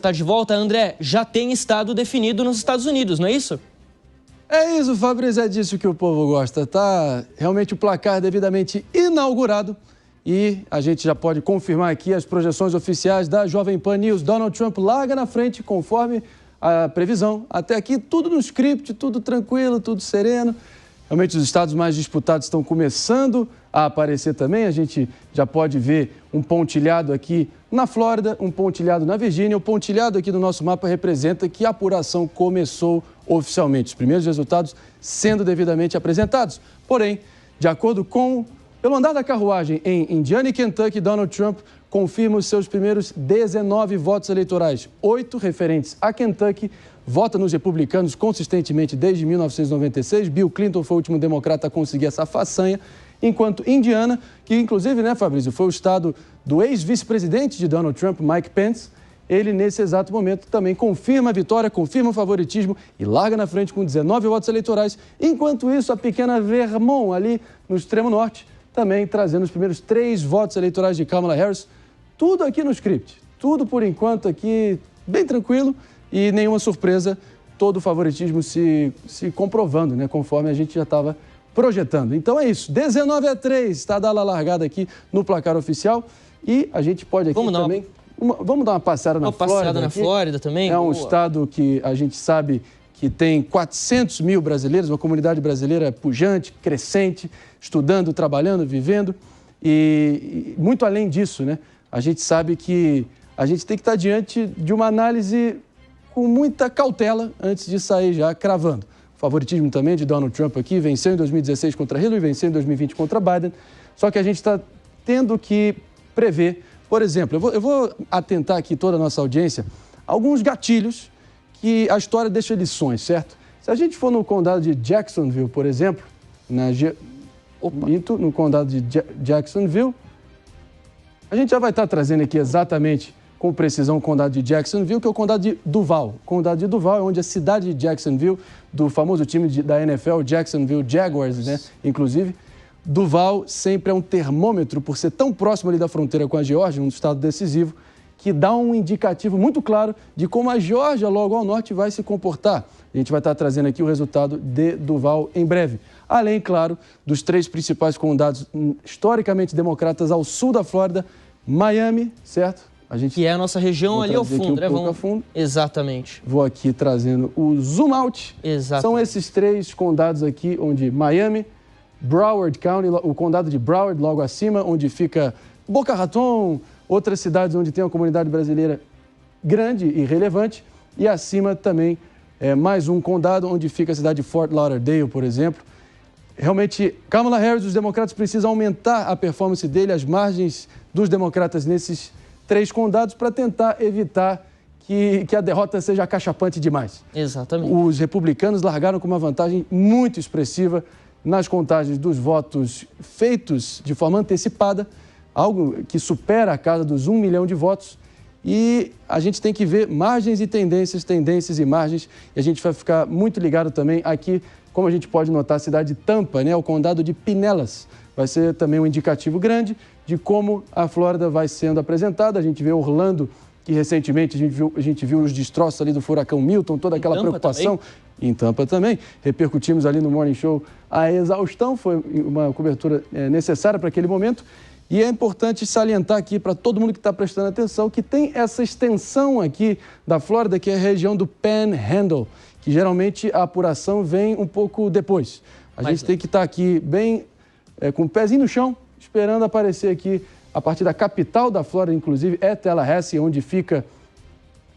Tá de volta, André, já tem estado definido nos Estados Unidos, não é isso? É isso, Fabrício, é disso que o povo gosta. Tá realmente o placar devidamente inaugurado e a gente já pode confirmar aqui as projeções oficiais da Jovem Pan News. Donald Trump larga na frente conforme a previsão. Até aqui tudo no script, tudo tranquilo, tudo sereno. Realmente os estados mais disputados estão começando a aparecer também. A gente já pode ver um pontilhado aqui na Flórida, um pontilhado na Virgínia. O pontilhado aqui do nosso mapa representa que a apuração começou oficialmente. Os primeiros resultados sendo devidamente apresentados. Porém, de acordo com pelo andar da carruagem em Indiana e Kentucky, Donald Trump confirma os seus primeiros 19 votos eleitorais, 8 referentes a Kentucky. Vota nos republicanos consistentemente desde 1996. Bill Clinton foi o último democrata a conseguir essa façanha. Enquanto Indiana, que inclusive, né, Fabrício, foi o estado do ex-vice-presidente de Donald Trump, Mike Pence, ele nesse exato momento também confirma a vitória, confirma o favoritismo e larga na frente com 19 votos eleitorais. Enquanto isso, a pequena Vermont, ali no extremo norte, também trazendo os primeiros 3 votos eleitorais de Kamala Harris. Tudo aqui no script, tudo por enquanto aqui bem tranquilo. E nenhuma surpresa, todo o favoritismo se comprovando, né, conforme a gente já estava projetando. Então é isso, 19-3, está dada a largada aqui no placar oficial. E a gente pode aqui vamos dar uma passeada na Flórida. Uma passeada na Flórida também? É um estado que a gente sabe que tem 400 mil brasileiros, uma comunidade brasileira pujante, crescente, estudando, trabalhando, vivendo. E muito além disso, né, a gente sabe que a gente tem que estar diante de uma análise com muita cautela antes de sair já cravando. O favoritismo também de Donald Trump aqui, venceu em 2016 contra Hillary, venceu em 2020 contra Biden. Só que a gente está tendo que prever, por exemplo, eu vou atentar aqui toda a nossa audiência, alguns gatilhos que a história deixa lições, certo? Se a gente for no condado de Jacksonville, por exemplo, no condado de Jacksonville, a gente já vai estar trazendo aqui exatamente com precisão o condado de Jacksonville, que é o condado de Duval. O condado de Duval é onde a cidade de Jacksonville, do famoso time da NFL, Jacksonville Jaguars, né? Inclusive, Duval sempre é um termômetro, por ser tão próximo ali da fronteira com a Geórgia, um estado decisivo, que dá um indicativo muito claro de como a Geórgia, logo ao norte, vai se comportar. A gente vai estar trazendo aqui o resultado de Duval em breve. Além, claro, dos 3 principais condados historicamente democratas ao sul da Flórida, Miami, certo? Que é a nossa região ali ao fundo, né? Vamos... fundo. Exatamente. Vou aqui trazendo o zoom out. Exatamente. São esses 3 condados aqui, onde Miami, Broward County, o condado de Broward, logo acima, onde fica Boca Raton, outras cidades onde tem uma comunidade brasileira grande e relevante. E acima também mais um condado onde fica a cidade de Fort Lauderdale, por exemplo. Realmente, Kamala Harris, os democratas precisam aumentar a performance dele, as margens dos democratas nesses 3 condados para tentar evitar que a derrota seja acachapante demais. Exatamente. Os republicanos largaram com uma vantagem muito expressiva nas contagens dos votos feitos de forma antecipada, algo que supera a casa dos 1 milhão de votos. E a gente tem que ver margens e tendências e margens. E a gente vai ficar muito ligado também aqui, como a gente pode notar, a cidade de Tampa, né, o condado de Pinellas. Vai ser também um indicativo grande de como a Flórida vai sendo apresentada. A gente vê Orlando, que recentemente a gente viu os destroços ali do furacão Milton, toda aquela preocupação. Também. Em Tampa também. Repercutimos ali no Morning Show a exaustão, foi uma cobertura necessária para aquele momento. E é importante salientar aqui para todo mundo que está prestando atenção que tem essa extensão aqui da Flórida, que é a região do Panhandle, que geralmente a apuração vem um pouco depois. A gente tem que estar aqui bem com o pezinho no chão, esperando aparecer aqui a partir da capital da Flórida, inclusive, é Tallahassee, onde fica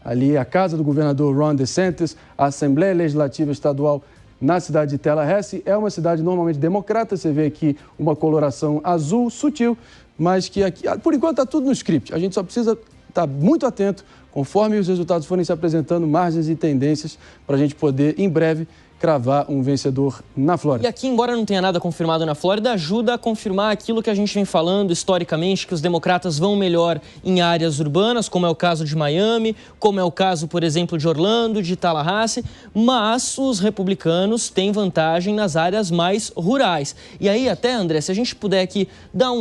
ali a casa do governador Ron DeSantis, a Assembleia Legislativa Estadual na cidade de Tallahassee. É uma cidade normalmente democrata, você vê aqui uma coloração azul sutil, mas que aqui, por enquanto, está tudo no script. A gente só precisa estar muito atento, conforme os resultados forem se apresentando, margens e tendências, para a gente poder, em breve, cravar um vencedor na Flórida. E aqui, embora não tenha nada confirmado na Flórida, ajuda a confirmar aquilo que a gente vem falando historicamente, que os democratas vão melhor em áreas urbanas, como é o caso de Miami, como é o caso, por exemplo, de Orlando, de Tallahassee, mas os republicanos têm vantagem nas áreas mais rurais. E aí, até, André, se a gente puder aqui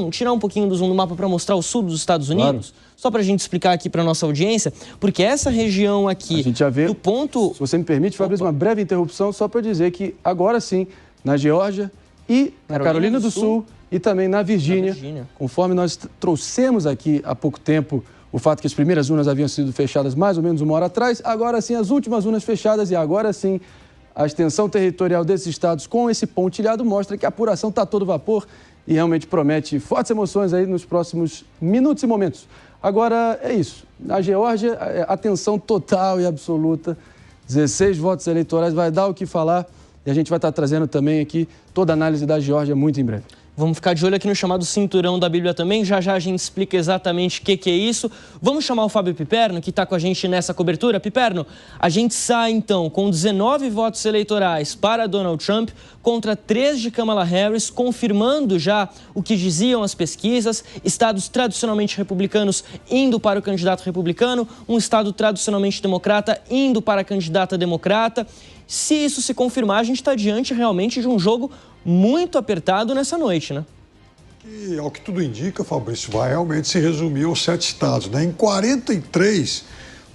tirar um pouquinho do zoom do mapa para mostrar o sul dos Estados Unidos, claro. Só para a gente explicar aqui para nossa audiência, porque essa região aqui, a gente já vê, do ponto... Se você me permite, Fabrício, uma breve interrupção só para dizer que agora sim, na Geórgia e na Carolina do Sul e também na Virgínia, conforme nós trouxemos aqui há pouco tempo o fato que as primeiras urnas haviam sido fechadas mais ou menos 1 hora atrás, agora sim as últimas urnas fechadas e agora sim a extensão territorial desses estados com esse pontilhado mostra que a apuração está a todo vapor e realmente promete fortes emoções aí nos próximos minutos e momentos. Agora é isso, na Geórgia, atenção total e absoluta, 16 votos eleitorais, vai dar o que falar e a gente vai estar trazendo também aqui toda a análise da Geórgia muito em breve. Vamos ficar de olho aqui no chamado Cinturão da Bíblia também, já já a gente explica exatamente o que é isso. Vamos chamar o Fábio Piperno, que está com a gente nessa cobertura. Piperno, a gente sai então com 19 votos eleitorais para Donald Trump contra 3 de Kamala Harris, confirmando já o que diziam as pesquisas, estados tradicionalmente republicanos indo para o candidato republicano, um estado tradicionalmente democrata indo para a candidata democrata. Se isso se confirmar, a gente está diante realmente de um jogo muito apertado nessa noite, né? E, ao que tudo indica, Fabrício, vai realmente se resumir aos 7 estados, né? Em 43,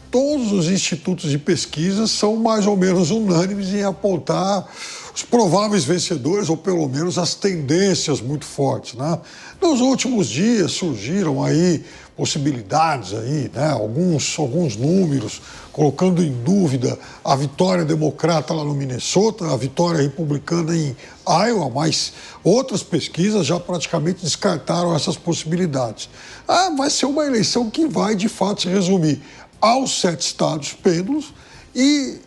todos os institutos de pesquisa são mais ou menos unânimes em apontar os prováveis vencedores, ou pelo menos as tendências muito fortes, né? Nos últimos dias surgiram aí possibilidades aí, né? Alguns números colocando em dúvida a vitória democrata lá no Minnesota, a vitória republicana em Iowa, mas outras pesquisas já praticamente descartaram essas possibilidades. Vai ser uma eleição que vai, de fato, se resumir aos 7 estados pêndulos e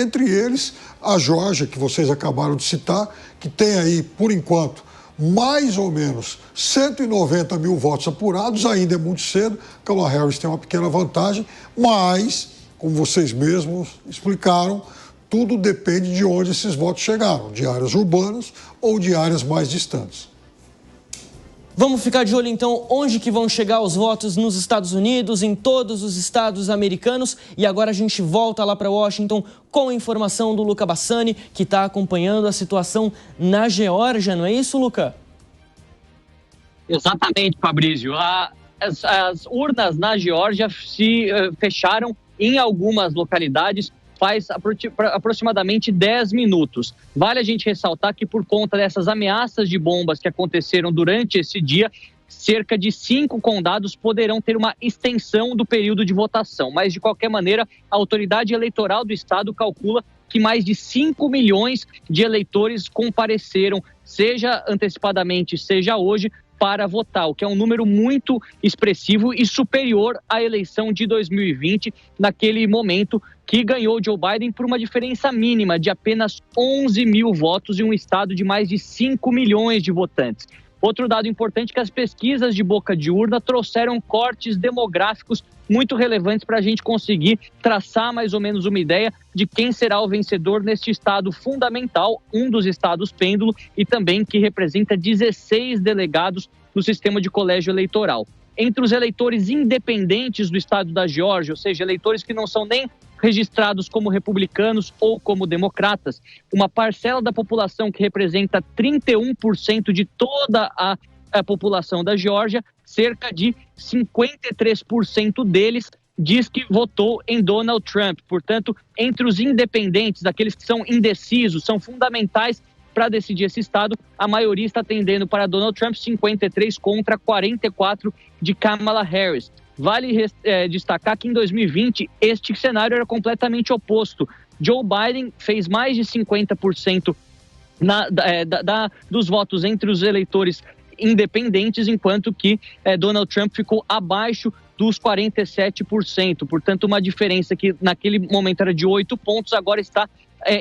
entre eles a Geórgia, que vocês acabaram de citar, que tem aí, por enquanto, mais ou menos 190 mil votos apurados, ainda é muito cedo, Kamala Harris tem uma pequena vantagem, mas, como vocês mesmos explicaram, tudo depende de onde esses votos chegaram, de áreas urbanas ou de áreas mais distantes. Vamos ficar de olho, então, onde que vão chegar os votos nos Estados Unidos, em todos os estados americanos. E agora a gente volta lá para Washington com a informação do Luca Bassani, que está acompanhando a situação na Geórgia. Não é isso, Luca? Exatamente, Fabrício. As urnas na Geórgia se fecharam em algumas localidades faz aproximadamente 10 minutos. Vale a gente ressaltar que por conta dessas ameaças de bombas que aconteceram durante esse dia, cerca de 5 condados poderão ter uma extensão do período de votação. Mas, de qualquer maneira, a autoridade eleitoral do estado calcula que mais de 5 milhões de eleitores compareceram, seja antecipadamente, seja hoje, para votar, o que é um número muito expressivo e superior à eleição de 2020, naquele momento que ganhou Joe Biden por uma diferença mínima de apenas 11 mil votos em um estado de mais de 5 milhões de votantes. Outro dado importante é que as pesquisas de boca de urna trouxeram cortes demográficos muito relevantes para a gente conseguir traçar mais ou menos uma ideia de quem será o vencedor neste estado fundamental, um dos estados pêndulo e também que representa 16 delegados no sistema de colégio eleitoral. Entre os eleitores independentes do estado da Geórgia, ou seja, eleitores que não são nem registrados como republicanos ou como democratas, uma parcela da população que representa 31% de toda a população da Geórgia, cerca de 53% deles diz que votou em Donald Trump. Portanto, entre os independentes, aqueles que são indecisos, são fundamentais para decidir esse estado, a maioria está tendendo para Donald Trump, 53 contra 44 de Kamala Harris. Vale destacar que em 2020 este cenário era completamente oposto. Joe Biden fez mais de 50% dos votos entre os eleitores independentes, enquanto que Donald Trump ficou abaixo dos 47%. Portanto, uma diferença que naquele momento era de 8 pontos, agora está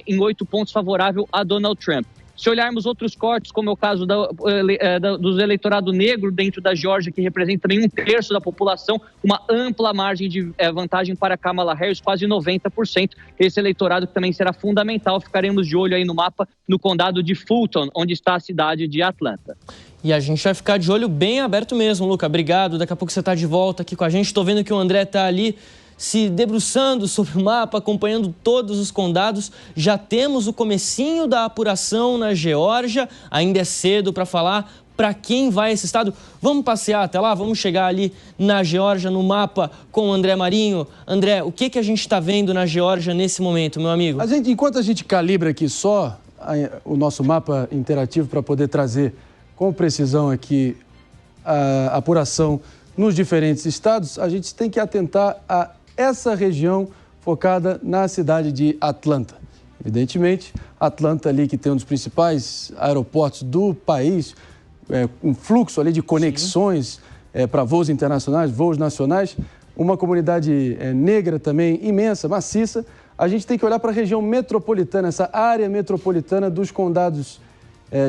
em 8 pontos favorável a Donald Trump. Se olharmos outros cortes, como é o caso do eleitorado negro dentro da Geórgia, que representa também 1/3 da população, uma ampla margem de vantagem para Kamala Harris, quase 90%. Esse eleitorado que também será fundamental, ficaremos de olho aí no mapa, no condado de Fulton, onde está a cidade de Atlanta. E a gente vai ficar de olho bem aberto mesmo, Luca. Obrigado. Daqui a pouco você está de volta aqui com a gente. Estou vendo que o André está ali se debruçando sobre o mapa, acompanhando todos os condados. Já temos o comecinho da apuração na Geórgia. Ainda é cedo para falar para quem vai esse estado. Vamos passear até lá, vamos chegar ali na Geórgia, no mapa com o André Marinho. André, o que a gente está vendo na Geórgia nesse momento, meu amigo? Enquanto a gente calibra aqui só o nosso mapa interativo para poder trazer com precisão aqui a apuração nos diferentes estados, a gente tem que atentar a essa região focada na cidade de Atlanta. Evidentemente, Atlanta ali que tem um dos principais aeroportos do país, um fluxo ali de conexões para voos internacionais, voos nacionais, uma comunidade negra também imensa, maciça. A gente tem que olhar para a região metropolitana, essa área metropolitana dos condados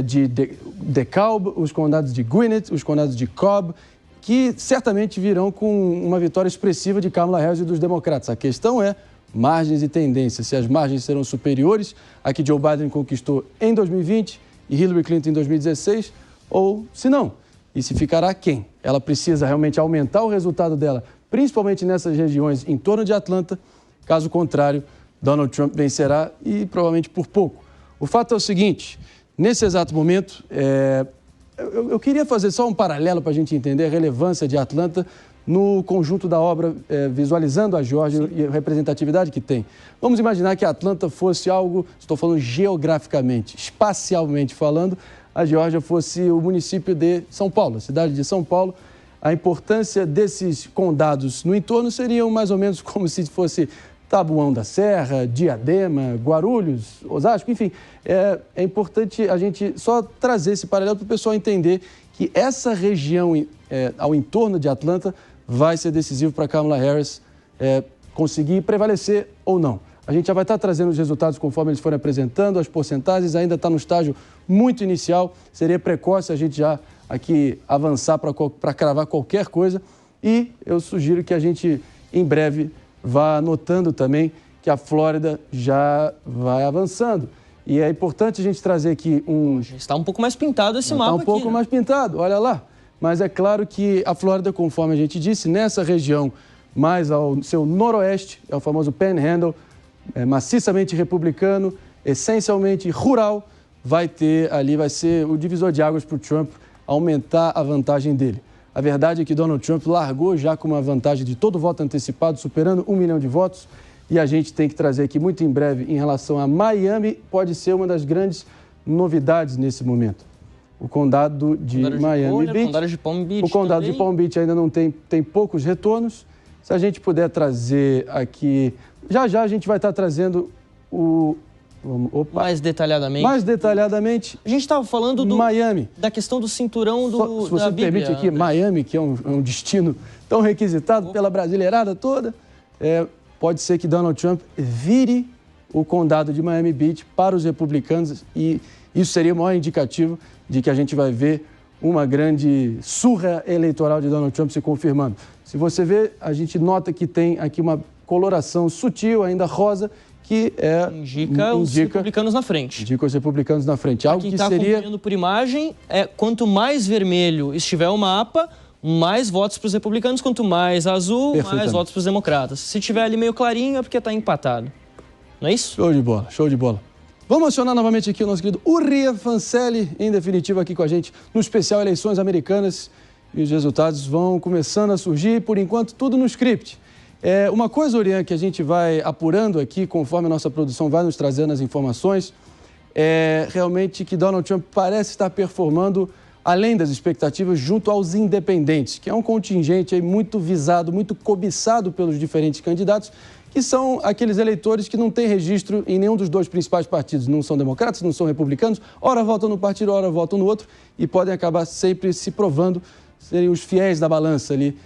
de DeKalb, os condados de Gwinnett, os condados de Cobb, que certamente virão com uma vitória expressiva de Kamala Harris e dos democratas. A questão é margens e tendências, se as margens serão superiores a que Joe Biden conquistou em 2020 e Hillary Clinton em 2016, ou se não, e se ficará quem? Ela precisa realmente aumentar o resultado dela, principalmente nessas regiões em torno de Atlanta. Caso contrário, Donald Trump vencerá e provavelmente por pouco. O fato é o seguinte, nesse exato momento, eu queria fazer só um paralelo para a gente entender a relevância de Atlanta no conjunto da obra, visualizando a Geórgia e a representatividade que tem. Vamos imaginar que Atlanta fosse algo, estou falando geograficamente, espacialmente falando, a Geórgia fosse o município de São Paulo, a cidade de São Paulo. A importância desses condados no entorno seriam mais ou menos como se fosse Taboão da Serra, Diadema, Guarulhos, Osasco, enfim. É importante a gente só trazer esse paralelo para o pessoal entender que essa região ao entorno de Atlanta vai ser decisivo para Kamala Harris conseguir prevalecer ou não. A gente já vai estar trazendo os resultados conforme eles forem apresentando, as porcentagens ainda está no estágio muito inicial, seria precoce a gente já aqui avançar para cravar qualquer coisa e eu sugiro que a gente em breve vá notando também que a Flórida já vai avançando. E é importante a gente trazer aqui Está um pouco mais pintado esse mapa aqui. Está um pouco mais pintado, olha lá. Mas é claro que a Flórida, conforme a gente disse, nessa região mais ao seu noroeste, é o famoso Panhandle, maciçamente republicano, essencialmente rural, vai ser o divisor de águas para o Trump aumentar a vantagem dele. A verdade é que Donald Trump largou já com uma vantagem de todo voto antecipado, superando 1 milhão de votos. E a gente tem que trazer aqui muito em breve em relação a Miami, pode ser uma das grandes novidades nesse momento. O condado de Miami Beach. O condado de Palm Beach ainda não tem poucos retornos. Se a gente puder trazer aqui... Já a gente vai estar trazendo mais detalhadamente. Mais detalhamente. A gente estava falando Miami. Da questão do cinturão se você me permite aqui, Miami, que é um destino tão requisitado pela brasileirada toda, pode ser que Donald Trump vire o condado de Miami Beach para os republicanos e isso seria o maior indicativo de que a gente vai ver uma grande surra eleitoral de Donald Trump se confirmando. Se você ver, a gente nota que tem aqui uma coloração sutil, ainda rosa, que indica os republicanos na frente. Indica os republicanos na frente. Algo quem que está seria... acompanhando por imagem, quanto mais vermelho estiver o mapa, mais votos para os republicanos, quanto mais azul, mais votos para os democratas. Se tiver ali meio clarinho, é porque está empatado. Não é isso? Show de bola, show de bola. Vamos acionar novamente aqui o nosso querido Uriah Fancelli, em definitivo aqui com a gente no especial Eleições Americanas. E os resultados vão começando a surgir, por enquanto, tudo no script. Uma coisa, Uriah, que a gente vai apurando aqui, conforme a nossa produção vai nos trazendo as informações, é realmente que Donald Trump parece estar performando além das expectativas junto aos independentes, que é um contingente aí muito visado, muito cobiçado pelos diferentes candidatos, que são aqueles eleitores que não têm registro em nenhum dos dois principais partidos, não são democratas, não são republicanos, ora votam no partido, ora votam no outro, e podem acabar sempre se provando serem os fiéis da balança ali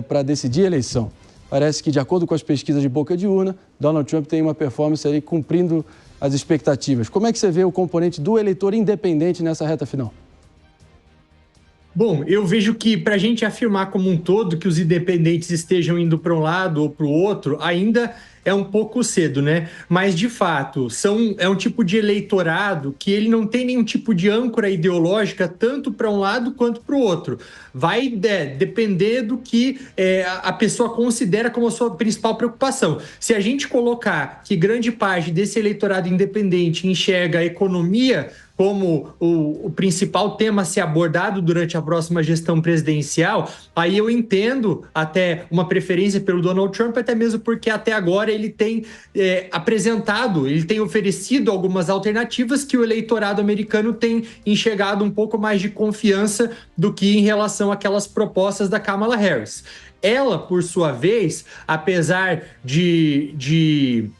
para decidir a eleição. Parece que, de acordo com as pesquisas de boca de urna, Donald Trump tem uma performance ali cumprindo as expectativas. Como é que você vê o componente do eleitor independente nessa reta final? Bom, eu vejo que para a gente afirmar como um todo que os independentes estejam indo para um lado ou para o outro, ainda é um pouco cedo, né? Mas, de fato, é um tipo de eleitorado que ele não tem nenhum tipo de âncora ideológica tanto para um lado quanto para o outro. Vai depender do que a pessoa considera como a sua principal preocupação. Se a gente colocar que grande parte desse eleitorado independente enxerga a economia como o principal tema a ser abordado durante a próxima gestão presidencial, aí eu entendo até uma preferência pelo Donald Trump, até mesmo porque até agora ele tem ele tem oferecido algumas alternativas que o eleitorado americano tem enxergado um pouco mais de confiança do que em relação àquelas propostas da Kamala Harris. Ela, por sua vez, apesar de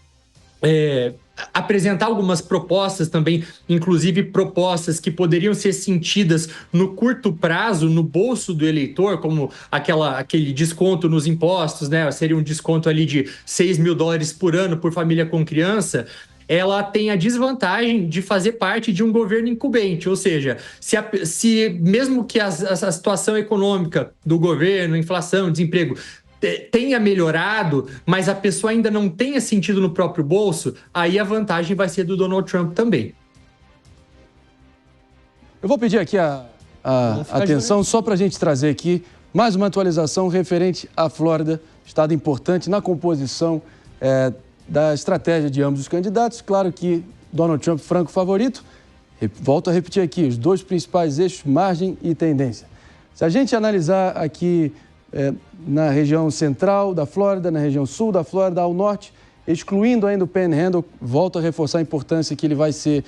apresentar algumas propostas também, inclusive propostas que poderiam ser sentidas no curto prazo no bolso do eleitor, como aquele desconto nos impostos, né? Seria um desconto ali de $6 mil por ano por família com criança. Ela tem a desvantagem de fazer parte de um governo incumbente, ou seja, se mesmo que a situação econômica do governo, inflação, desemprego, tenha melhorado, mas a pessoa ainda não tenha sentido no próprio bolso, aí a vantagem vai ser do Donald Trump também. Eu vou pedir aqui a atenção só para a gente trazer aqui mais uma atualização referente à Flórida, estado importante na composição da estratégia de ambos os candidatos. Claro que Donald Trump franco favorito. Volto a repetir aqui, os dois principais eixos, margem e tendência. Se a gente analisar aqui na região central da Flórida, na região sul da Flórida, ao norte, excluindo ainda o Panhandle, volto a reforçar a importância que ele vai ser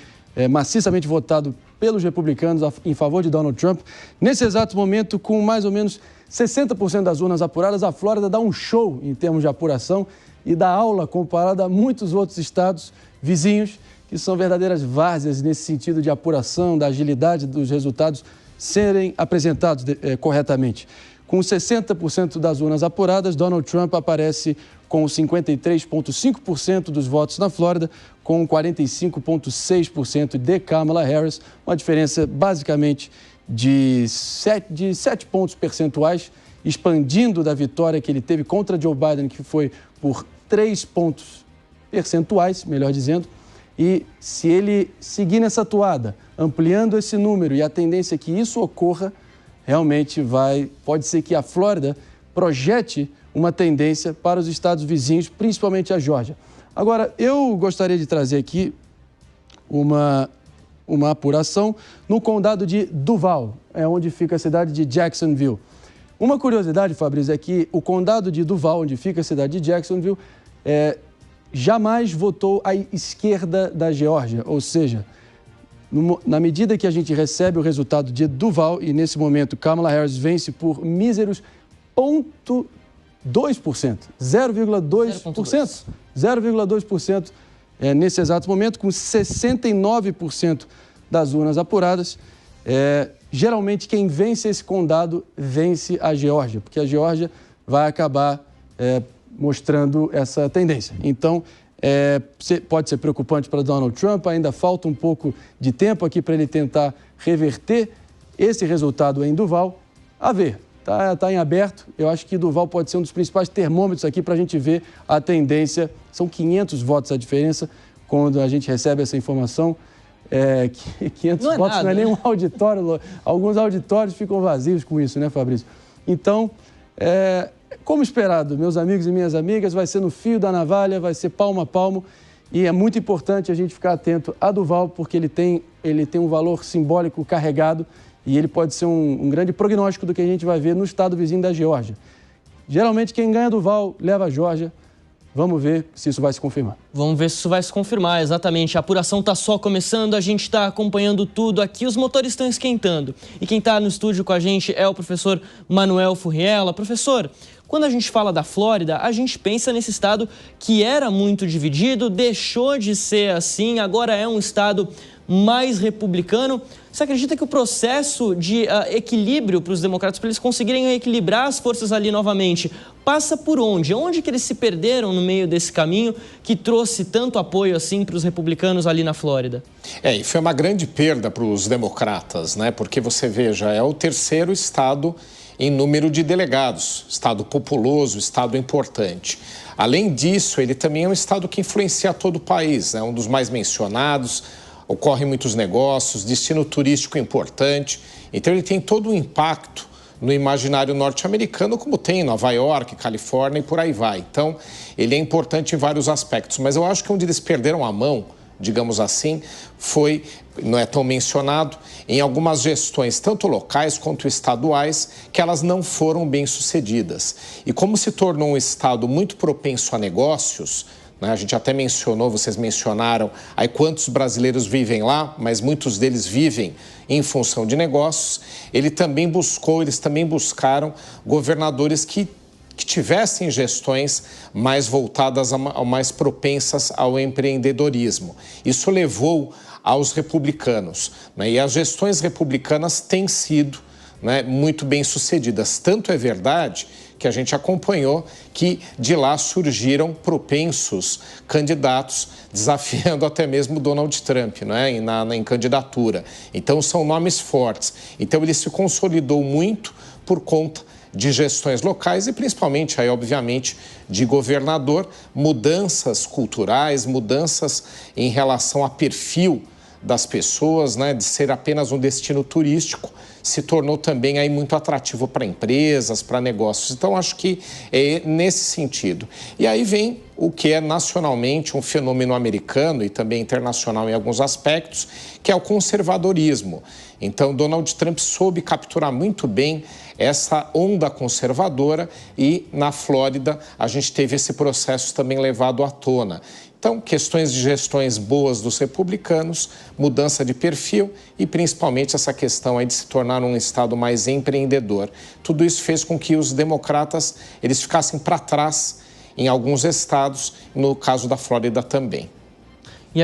maciçamente votado pelos republicanos em favor de Donald Trump. Nesse exato momento, com mais ou menos 60% das urnas apuradas, a Flórida dá um show em termos de apuração e dá aula comparada a muitos outros estados vizinhos, que são verdadeiras várzeas nesse sentido de apuração, da agilidade dos resultados serem apresentados corretamente. Com 60% das urnas apuradas, Donald Trump aparece com 53,5% dos votos na Flórida, com 45,6% de Kamala Harris, uma diferença basicamente de 7 pontos percentuais, expandindo da vitória que ele teve contra Joe Biden, que foi por 3 pontos percentuais, melhor dizendo. E se ele seguir nessa toada, ampliando esse número e a tendência é que isso ocorra, realmente pode ser que a Flórida projete uma tendência para os estados vizinhos, principalmente a Geórgia. Agora, eu gostaria de trazer aqui uma apuração no condado de Duval, onde fica a cidade de Jacksonville. Uma curiosidade, Fabrício, é que o condado de Duval, onde fica a cidade de Jacksonville, jamais votou à esquerda da Geórgia, ou seja, na medida que a gente recebe o resultado de Duval, e nesse momento Kamala Harris vence por míseros 0,2%, 0,2% nesse exato momento, com 69% das urnas apuradas. Geralmente quem vence esse condado vence a Geórgia, porque a Geórgia vai acabar mostrando essa tendência. Então, pode ser preocupante para Donald Trump, ainda falta um pouco de tempo aqui para ele tentar reverter esse resultado em Duval. A ver, tá em aberto. Eu acho que Duval pode ser um dos principais termômetros aqui para a gente ver a tendência. São 500 votos a diferença quando a gente recebe essa informação. 500 votos nada, não é nem um auditório. Alguns auditórios ficam vazios com isso, né, Fabrício? Então, como esperado, meus amigos e minhas amigas, vai ser no fio da navalha, vai ser palmo a palmo. E é muito importante a gente ficar atento a Duval, porque ele tem um valor simbólico carregado e ele pode ser um grande prognóstico do que a gente vai ver no estado vizinho da Geórgia. Geralmente, quem ganha Duval leva a Geórgia. Vamos ver se isso vai se confirmar. Vamos ver se isso vai se confirmar, exatamente. A apuração está só começando, a gente está acompanhando tudo aqui, os motores estão esquentando. E quem está no estúdio com a gente é o professor Manuel Furriela. Professor, quando a gente fala da Flórida, a gente pensa nesse estado que era muito dividido, deixou de ser assim, agora é um estado mais republicano. Você acredita que o processo de equilíbrio para os democratas, para eles conseguirem equilibrar as forças ali novamente, passa por onde? Onde que eles se perderam no meio desse caminho que trouxe tanto apoio assim para os republicanos ali na Flórida? E foi uma grande perda para os democratas, né? Porque você veja, é o terceiro estado em número de delegados, estado populoso, estado importante. Além disso, ele também é um estado que influencia todo o país, é um dos mais mencionados, ocorrem muitos negócios, destino turístico importante, então ele tem todo um impacto no imaginário norte-americano, como tem em Nova York, Califórnia e por aí vai. Então, ele é importante em vários aspectos, mas eu acho que onde eles perderam a mão, digamos assim, não é tão mencionado, em algumas gestões, tanto locais quanto estaduais, que elas não foram bem sucedidas. E como se tornou um estado muito propenso a negócios, né, a gente até mencionou, vocês mencionaram aí quantos brasileiros vivem lá, mas muitos deles vivem em função de negócios, eles também buscaram governadores que tivessem gestões mais voltadas, mais propensas ao empreendedorismo. Isso levou aos republicanos, né? E as gestões republicanas têm sido, né, muito bem sucedidas. Tanto é verdade que a gente acompanhou que de lá surgiram propensos candidatos desafiando até mesmo Donald Trump, né, em candidatura. Então são nomes fortes. Então ele se consolidou muito por conta de gestões locais e principalmente, aí, obviamente, de governador, mudanças culturais, mudanças em relação a perfil das pessoas, né, de ser apenas um destino turístico, se tornou também aí muito atrativo para empresas, para negócios. Então, acho que é nesse sentido. E aí vem o que é nacionalmente um fenômeno americano e também internacional em alguns aspectos, que é o conservadorismo. Então, Donald Trump soube capturar muito bem essa onda conservadora e, na Flórida, a gente teve esse processo também levado à tona. Então, questões de gestões boas dos republicanos, mudança de perfil e, principalmente, essa questão aí de se tornar um estado mais empreendedor. Tudo isso fez com que os democratas eles ficassem para trás em alguns estados, no caso da Flórida também.